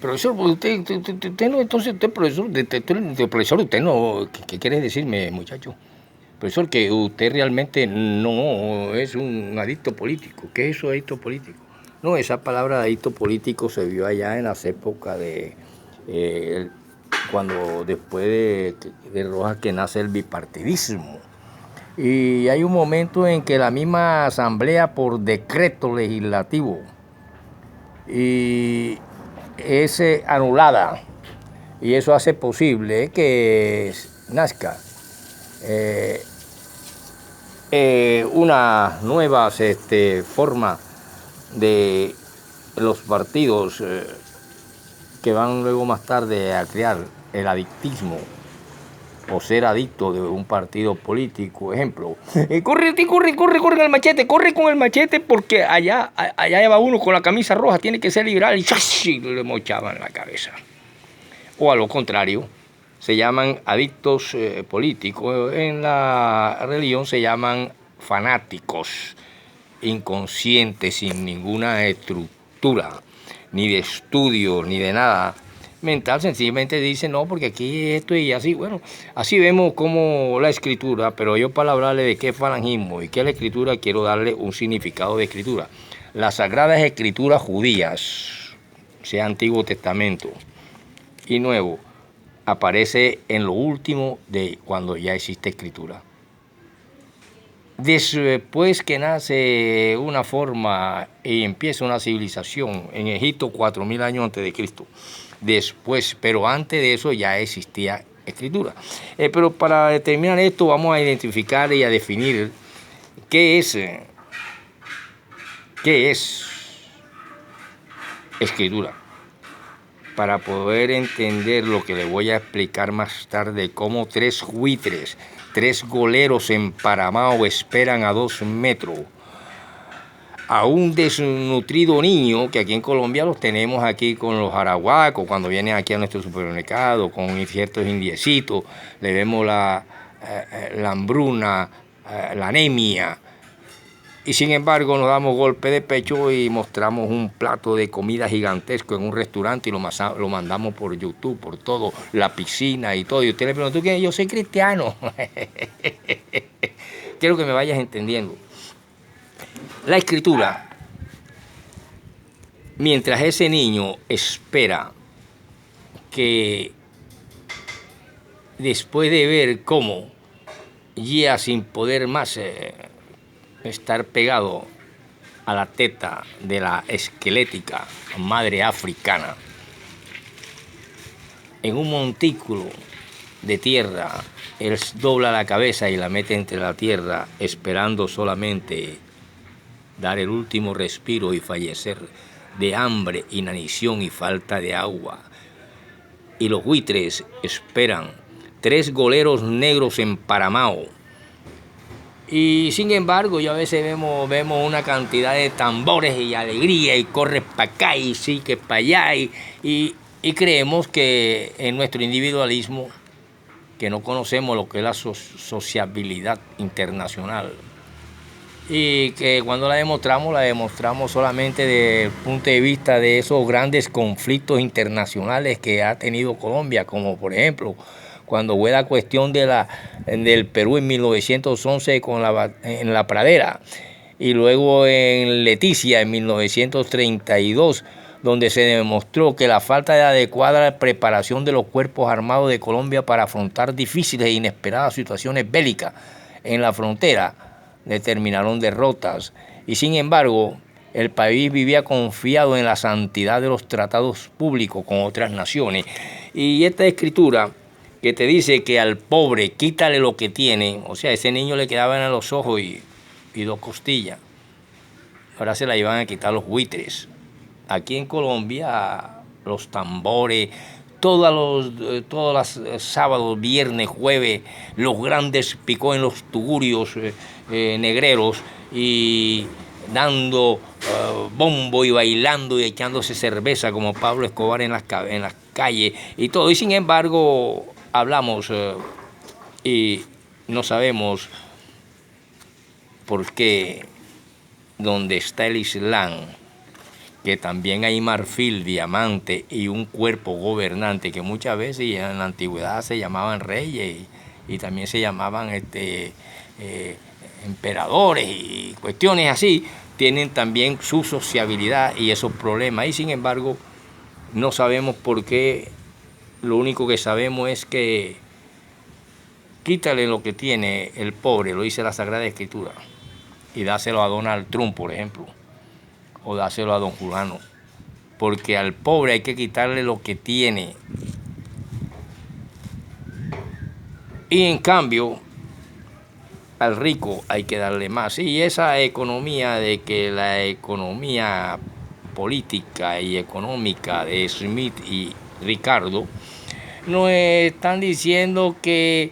Profesor, usted no, entonces usted profesor, usted no, ¿qué quiere decirme, muchacho? Profesor, que usted realmente no es un adicto político. ¿Qué es eso de adicto político? No, esa palabra de adicto político se vio allá en las épocas de, cuando después de Rojas que nace el bipartidismo. Y hay un momento en que la misma asamblea por decreto legislativo y es anulada, y eso hace posible que nazca una nueva forma de los partidos que van luego más tarde a crear el adictismo o ser adicto de un partido político. Ejemplo, corre con el machete, corre con el machete porque allá va uno con la camisa roja, tiene que ser liberal y le mochaban la cabeza. O a lo contrario, se llaman adictos políticos. En la religión se llaman fanáticos, inconscientes, sin ninguna estructura, ni de estudio, ni de nada mental. Sencillamente dicen, no, porque aquí esto y así. Bueno, así vemos como la escritura, pero yo para hablarle de qué es falangismo y qué es la escritura, quiero darle un significado de escritura. Las sagradas escrituras judías, sea Antiguo Testamento y Nuevo, aparece en lo último de cuando ya existe escritura. Después que nace una forma y empieza una civilización en Egipto 4000 años antes de Cristo. Después, pero antes de eso ya existía escritura. Pero para determinar esto vamos a identificar y a definir qué es escritura. Para poder entender lo que le voy a explicar más tarde, cómo 3 buitres, 3 goleros emparamados esperan a 2 metros a un desnutrido niño, que aquí en Colombia los tenemos aquí con los arahuacos, cuando vienen aquí a nuestro supermercado, con ciertos indiecitos, le vemos la hambruna, la anemia. Y sin embargo nos damos golpe de pecho y mostramos un plato de comida gigantesco en un restaurante y lo mandamos por YouTube, por todo, la piscina y todo. Y usted le pregunta, ¿qué? Yo soy cristiano. Quiero que me vayas entendiendo. La escritura, mientras ese niño espera que después de ver cómo ya sin poder más estar pegado a la teta de la esquelética madre africana, en un montículo de tierra, él dobla la cabeza y la mete entre la tierra, esperando solamente dar el último respiro y fallecer de hambre, inanición y falta de agua. Y los buitres esperan 3 goleros negros emparamados. Y sin embargo, yo a veces vemos una cantidad de tambores y alegría y corres para acá y sí que para allá y creemos que en nuestro individualismo, que no conocemos lo que es la sociabilidad internacional y que cuando la demostramos solamente desde el punto de vista de esos grandes conflictos internacionales que ha tenido Colombia, como por ejemplo cuando fue la cuestión del Perú en 1911 en la Pradera, y luego en Leticia en 1932, donde se demostró que la falta de adecuada preparación de los cuerpos armados de Colombia para afrontar difíciles e inesperadas situaciones bélicas en la frontera determinaron derrotas. Y sin embargo, el país vivía confiado en la santidad de los tratados públicos con otras naciones. Y esta escritura que te dice que al pobre quítale lo que tiene, o sea, a ese niño le quedaban a los ojos y 2 costillas, ahora se la iban a quitar los buitres. Aquí en Colombia, los tambores, todos los sábados, viernes, jueves, los grandes picó en los tugurios negreros y dando bombo y bailando y echándose cerveza como Pablo Escobar en las calles y todo. Y sin embargo, hablamos y no sabemos por qué donde está el Islam que también hay marfil, diamante y un cuerpo gobernante que muchas veces en la antigüedad se llamaban reyes y también se llamaban emperadores y cuestiones así, tienen también su sociabilidad y esos problemas. Y sin embargo, no sabemos por qué. Lo único que sabemos es que quítale lo que tiene el pobre, lo dice la Sagrada Escritura, y dáselo a Donald Trump, por ejemplo, o dáselo a don Julano, porque al pobre hay que quitarle lo que tiene. Y en cambio, al rico hay que darle más. Y esa economía de que la economía política y económica de Smith y Ricardo nos están diciendo que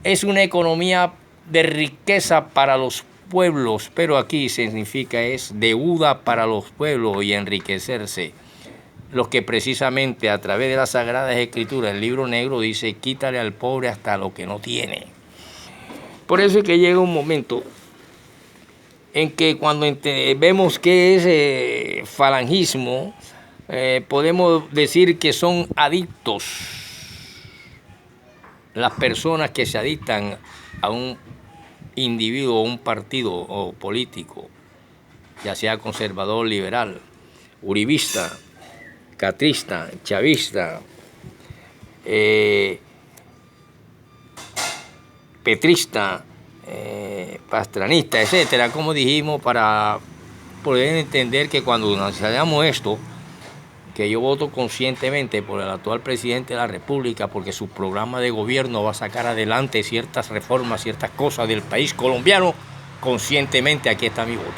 es una economía de riqueza para los pueblos, pero aquí significa es deuda para los pueblos y enriquecerse. Los que precisamente a través de las Sagradas Escrituras, el libro negro dice, quítale al pobre hasta lo que no tiene. Por eso es que llega un momento en que cuando vemos qué es falangismo, podemos decir que son adictos las personas que se adictan a un individuo, un partido o político, ya sea conservador, liberal, uribista, catrista, chavista, petrista, pastranista, etcétera, como dijimos, para poder entender que cuando analizamos esto, que yo voto conscientemente por el actual presidente de la República porque su programa de gobierno va a sacar adelante ciertas reformas, ciertas cosas del país colombiano, conscientemente aquí está mi voto.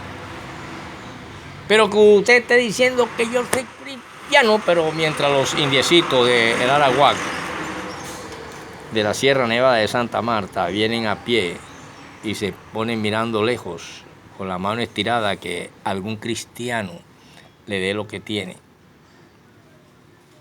Pero que usted esté diciendo que yo soy cristiano, pero mientras los indiecitos del Araguac, de la Sierra Nevada de Santa Marta, vienen a pie y se ponen mirando lejos con la mano estirada que algún cristiano le dé lo que tiene,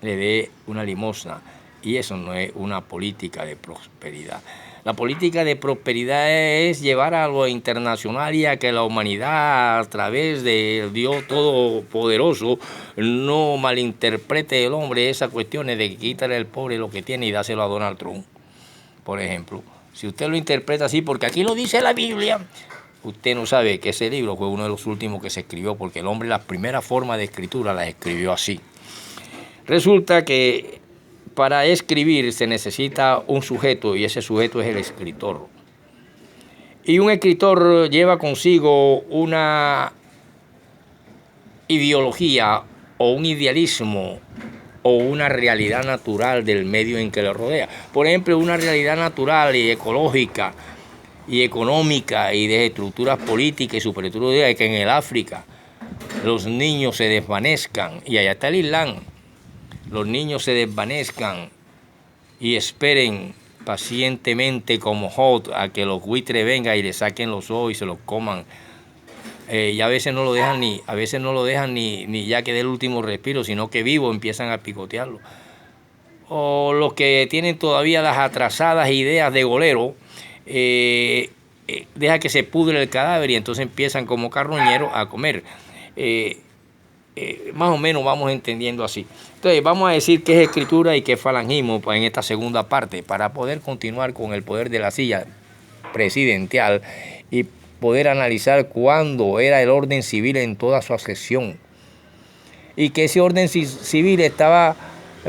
le dé una limosna, y eso no es una política de prosperidad. La política de prosperidad es llevar a lo internacional y a que la humanidad, a través de Dios Todopoderoso, no malinterprete el hombre esas cuestiones de quitarle al pobre lo que tiene y dáselo a Donald Trump, por ejemplo. Si usted lo interpreta así, porque aquí lo dice la Biblia, usted no sabe que ese libro fue uno de los últimos que se escribió, porque el hombre las primeras formas de escritura las escribió así. Resulta que para escribir se necesita un sujeto y ese sujeto es el escritor. Y un escritor lleva consigo una ideología o un idealismo o una realidad natural del medio en que lo rodea. Por ejemplo, una realidad natural y ecológica y económica y de estructuras políticas y superestructuras, que en el África los niños se desvanezcan, y allá está el Islam, los niños se desvanezcan y esperen pacientemente como Job a que los buitres vengan y le saquen los ojos y se los coman. Y a veces no lo dejan ni ya que dé el último respiro, sino que vivo empiezan a picotearlo. O los que tienen todavía las atrasadas ideas de golero, deja que se pudre el cadáver y entonces empiezan como carroñeros a comer. Más o menos vamos entendiendo así. Entonces vamos a decir qué es escritura y qué es falangismo en esta segunda parte, para poder continuar con el poder de la silla presidencial y poder analizar cuándo era el orden civil en toda su accesión, y que ese orden civil estaba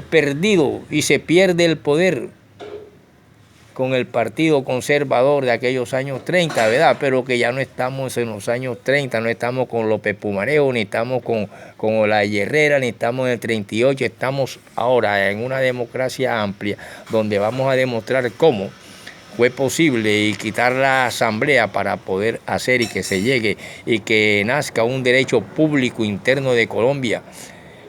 perdido y se pierde el poder con el Partido Conservador de aquellos años 30, ¿verdad? Pero que ya no estamos en los años 30, no estamos con López Pumarejo, ni estamos con la Herrera, ni estamos en el 38, estamos ahora en una democracia amplia, donde vamos a demostrar cómo fue posible y quitar la asamblea para poder hacer y que se llegue y que nazca un derecho público interno de Colombia,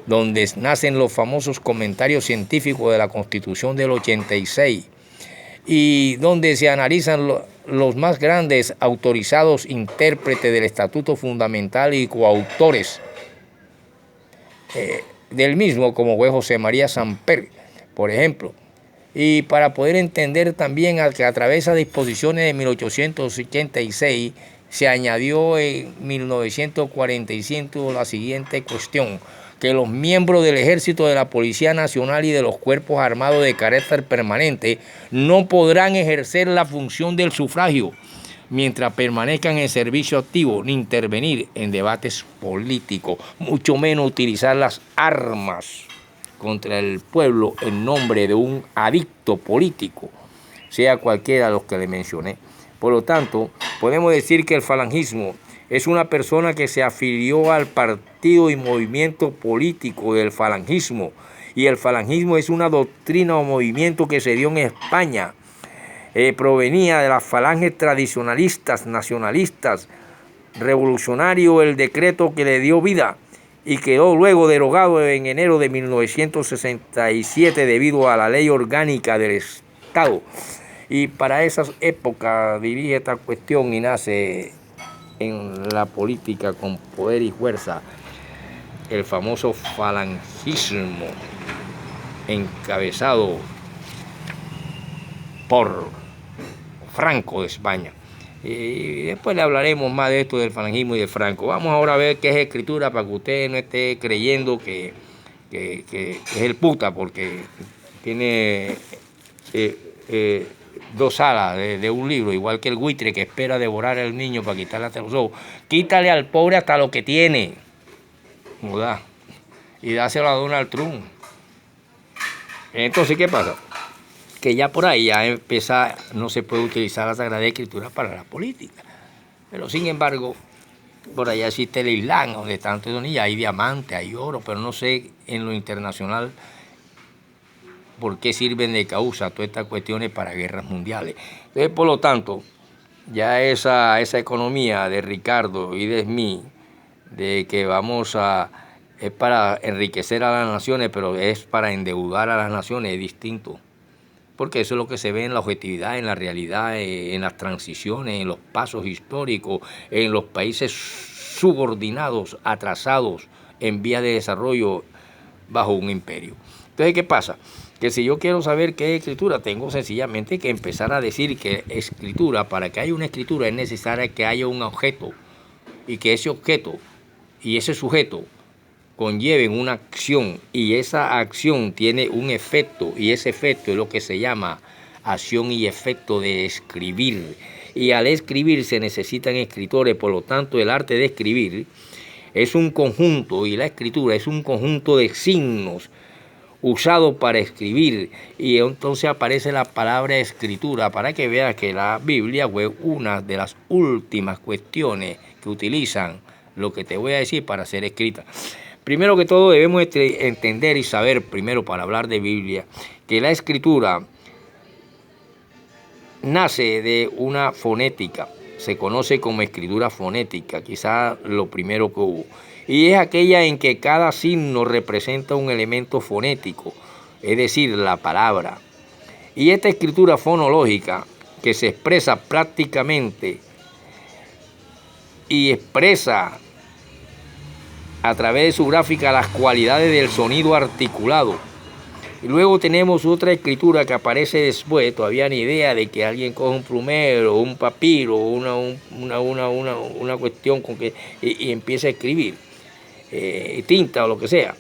donde nacen los famosos comentarios científicos de la Constitución del 86, y donde se analizan los más grandes autorizados intérpretes del Estatuto Fundamental y coautores del mismo, como fue José María Samper, por ejemplo. Y para poder entender también que a través de disposiciones de 1886 se añadió en 1945 la siguiente cuestión: que los miembros del Ejército, de la Policía Nacional y de los cuerpos armados de carácter permanente no podrán ejercer la función del sufragio mientras permanezcan en servicio activo, ni intervenir en debates políticos, mucho menos utilizar las armas contra el pueblo en nombre de un adicto político, sea cualquiera de los que le mencioné. Por lo tanto, podemos decir que el falangismo es una persona que se afilió al partido y movimiento político del falangismo, y el falangismo es una doctrina o movimiento que se dio en España. Provenía de las falanges tradicionalistas, nacionalistas, revolucionario el decreto que le dio vida y quedó luego derogado en enero de 1967 debido a la ley orgánica del Estado. Y para esas épocas dirige esta cuestión y nace en la política con poder y fuerza el famoso falangismo, encabezado por Franco de España. Y después le hablaremos más de esto del falangismo y de Franco. Vamos ahora a ver qué es escritura, para que usted no esté creyendo que es el puta, porque tiene dos alas de un libro, igual que el buitre que espera devorar al niño para quitarle hasta los ojos. Quítale al pobre hasta lo que tiene, ¿verdad? Y dáselo a Donald Trump. Entonces, ¿qué pasa? Que ya por ahí ya no se puede utilizar la Sagrada Escritura para la política. Pero sin embargo, por allá existe el Islam, donde tanto hay diamantes, hay oro, pero no sé en lo internacional por qué sirven de causa todas estas cuestiones para guerras mundiales. Entonces, por lo tanto, ya esa economía de Ricardo y de Smith, de que es para enriquecer a las naciones, pero es para endeudar a las naciones, es distinto. Porque eso es lo que se ve en la objetividad, en la realidad, en las transiciones, en los pasos históricos, en los países subordinados, atrasados, en vía de desarrollo bajo un imperio. Entonces, ¿qué pasa? Que si yo quiero saber qué es escritura, tengo sencillamente que empezar a decir que escritura, para que haya una escritura es necesario que haya un objeto, y que ese objeto y ese sujeto conlleven una acción, y esa acción tiene un efecto, y ese efecto es lo que se llama acción y efecto de escribir. Y al escribir se necesitan escritores, por lo tanto el arte de escribir es un conjunto, y la escritura es un conjunto de signos usados para escribir, y entonces aparece la palabra escritura, para que veas que la Biblia fue una de las últimas cuestiones que utilizan lo que te voy a decir para ser escrita. Primero que todo debemos entender y saber, primero para hablar de Biblia, que la escritura nace de una fonética, se conoce como escritura fonética, quizás lo primero que hubo, y es aquella en que cada signo representa un elemento fonético, es decir, la palabra. Y esta escritura fonológica, que se expresa prácticamente y expresa a través de su gráfica las cualidades del sonido articulado. Y luego tenemos otra escritura que aparece después, todavía ni idea de que alguien coge un plumero, un papiro, una cuestión con que y empieza a escribir, tinta o lo que sea.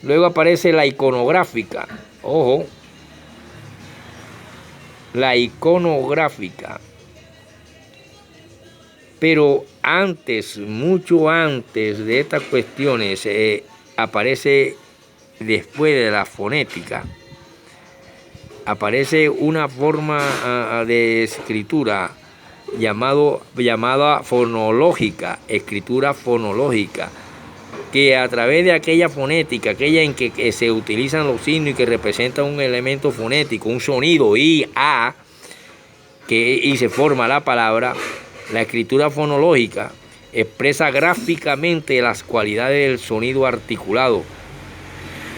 Luego aparece la iconográfica, ojo, la iconográfica. Pero antes, mucho antes de estas cuestiones, aparece, después de la fonética, aparece una forma de escritura llamada fonológica, escritura fonológica, que a través de aquella fonética, aquella en que se utilizan los signos y que representa un elemento fonético, un sonido I, A, y se forma la palabra. La escritura fonológica expresa gráficamente las cualidades del sonido articulado.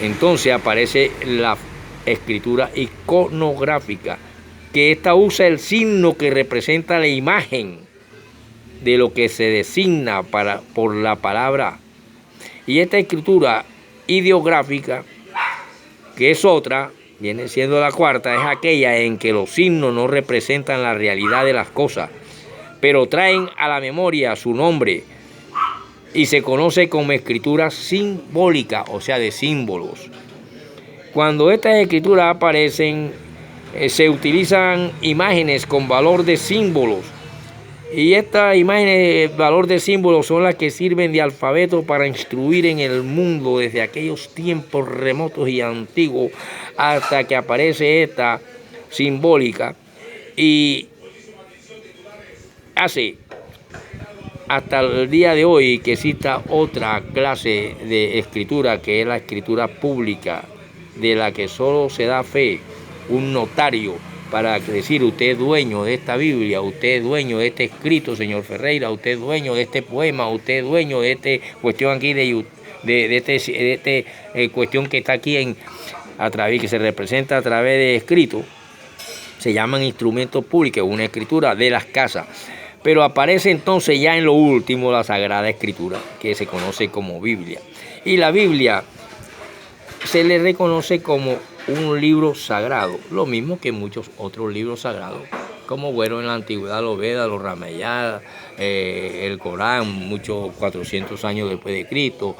Entonces aparece la escritura iconográfica, que esta usa el signo que representa la imagen de lo que se designa por la palabra. Y esta escritura ideográfica, que es otra, viene siendo la cuarta, es aquella en que los signos no representan la realidad de las cosas, pero traen a la memoria su nombre y se conoce como escritura simbólica, o sea, de símbolos. Cuando estas escrituras aparecen, se utilizan imágenes con valor de símbolos. Y estas imágenes de valor de símbolos son las que sirven de alfabeto para instruir en el mundo desde aquellos tiempos remotos y antiguos hasta que aparece esta simbólica y hace hasta el día de hoy que exista otra clase de escritura, que es la escritura pública, de la que solo se da fe un notario para decir: usted es dueño de esta Biblia, usted es dueño de este escrito, señor Ferreira, usted es dueño de este poema, usted es dueño de esta cuestión aquí de cuestión que está aquí a través, que se representa a través de escrito. Se llaman instrumentos públicos, una escritura de las casas. Pero aparece entonces ya en lo último la Sagrada Escritura, que se conoce como Biblia. Y la Biblia se le reconoce como un libro sagrado, lo mismo que muchos otros libros sagrados, como bueno en la antigüedad los Vedas, los Ramayana, el Corán, muchos 400 años después de Cristo,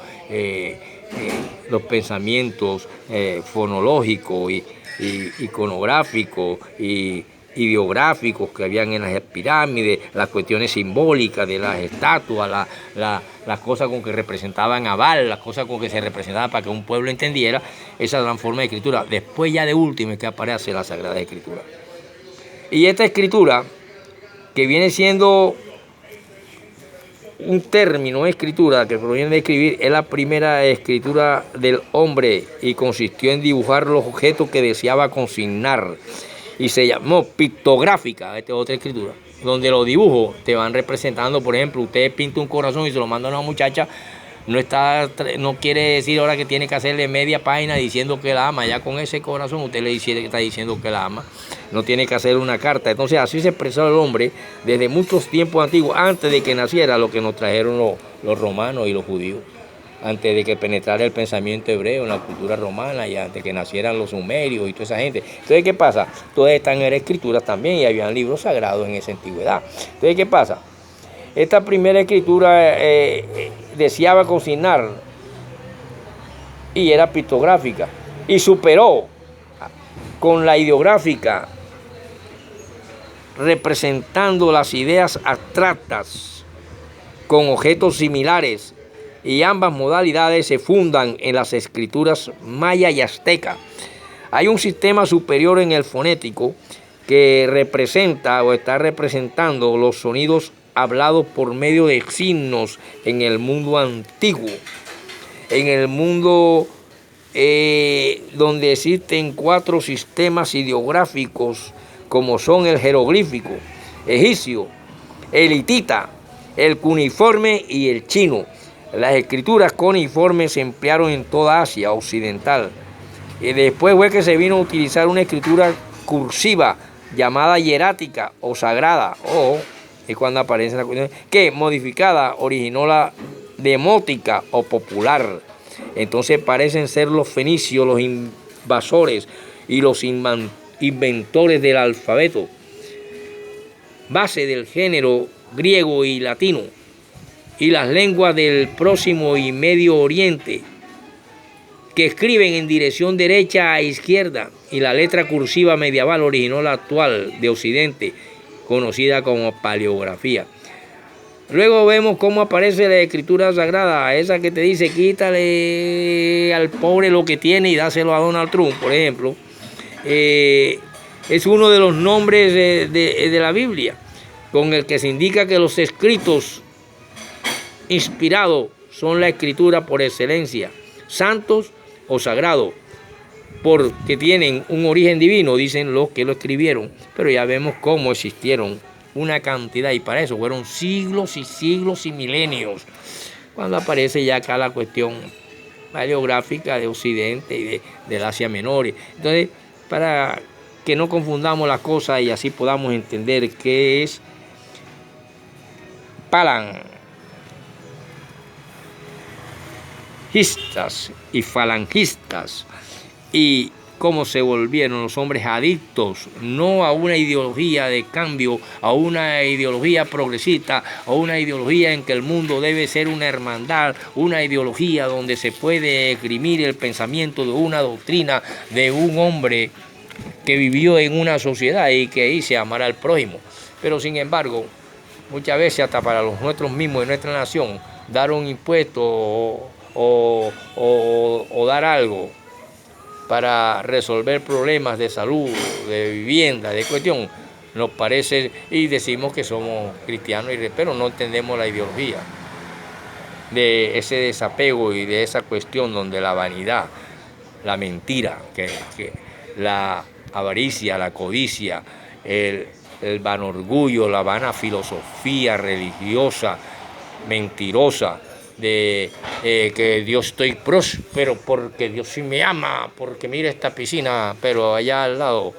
los pensamientos fonológicos y iconográficos y ideográficos que habían en las pirámides, las cuestiones simbólicas de las estatuas, las cosas con que representaban a Baal, las cosas con que se representaban para que un pueblo entendiera. Esa gran forma de escritura. Después ya de último es que aparece la Sagrada Escritura. Y esta escritura, que viene siendo un término, escritura, que proviene de escribir, es la primera escritura del hombre y consistió en dibujar los objetos que deseaba consignar. Y se llamó pictográfica, esta es otra escritura, donde los dibujos te van representando. Por ejemplo, usted pinta un corazón y se lo manda a una muchacha, no quiere decir ahora que tiene que hacerle media página diciendo que la ama. Ya con ese corazón usted le dice que está diciendo que la ama, no tiene que hacer una carta. Entonces así se expresó el hombre desde muchos tiempos antiguos, antes de que naciera lo que nos trajeron los romanos y los judíos, antes de que penetrara el pensamiento hebreo en la cultura romana y antes de que nacieran los sumerios y toda esa gente. Entonces, ¿qué pasa? Todas están en escrituras también y habían libros sagrados en esa antigüedad. Entonces, ¿qué pasa? Esta primera escritura deseaba consignar y era pictográfica y superó con la ideográfica, representando las ideas abstractas con objetos similares, y ambas modalidades se fundan en las escrituras maya y azteca. Hay un sistema superior en el fonético que representa o está representando los sonidos hablados por medio de signos en el mundo antiguo. En el mundo donde existen 4 sistemas ideográficos, como son el jeroglífico egipcio, el hitita, el cuneiforme y el chino. Las escrituras cuneiformes se emplearon en toda Asia occidental. Y después fue que se vino a utilizar una escritura cursiva llamada hierática o sagrada, o es cuando aparece la cuestión, que modificada originó la demótica o popular. Entonces parecen ser los fenicios los invasores y los inventores del alfabeto, base del género griego y latino, y las lenguas del Próximo y Medio Oriente, que escriben en dirección derecha a izquierda, y la letra cursiva medieval originó la actual de Occidente, conocida como paleografía. Luego vemos cómo aparece la escritura sagrada, esa que te dice: quítale al pobre lo que tiene y dáselo a Donald Trump, por ejemplo. Es uno de los nombres de la Biblia, con el que se indica que los escritos inspirados son la escritura por excelencia, santos o sagrados, porque tienen un origen divino, dicen los que lo escribieron. Pero ya vemos cómo existieron una cantidad, y para eso fueron siglos y siglos y milenios, cuando aparece ya acá la cuestión paleográfica de Occidente y del Asia Menor. Entonces, para que no confundamos las cosas y así podamos entender qué es falangistas y falangistas, y cómo se volvieron los hombres adictos, no a una ideología de cambio, a una ideología progresista, a una ideología en que el mundo debe ser una hermandad, una ideología donde se puede esgrimir el pensamiento de una doctrina de un hombre que vivió en una sociedad y que dice amar al prójimo. Pero sin embargo, muchas veces hasta para los nuestros mismos de nuestra nación, dar un impuesto o dar algo para resolver problemas de salud, de vivienda, de cuestión, nos parece, y decimos que somos cristianos, pero no entendemos la ideología de ese desapego y de esa cuestión donde la vanidad, la mentira, la avaricia, la codicia, el vanorgullo, la vana filosofía religiosa, mentirosa, de que Dios estoy próspero porque Dios sí me ama, porque mira esta piscina, pero allá al lado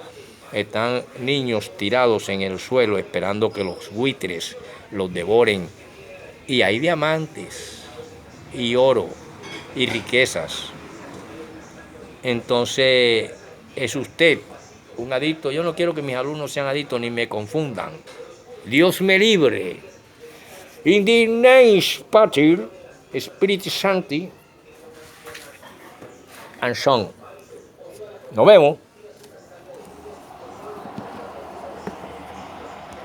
están niños tirados en el suelo esperando que los buitres los devoren. Y hay diamantes y oro y riquezas. Entonces, ¿es usted un adicto? Yo no quiero que mis alumnos sean adictos ni me confundan. Dios me libre. In the name Patri, Spiritus Sancti and Son. Nos vemos.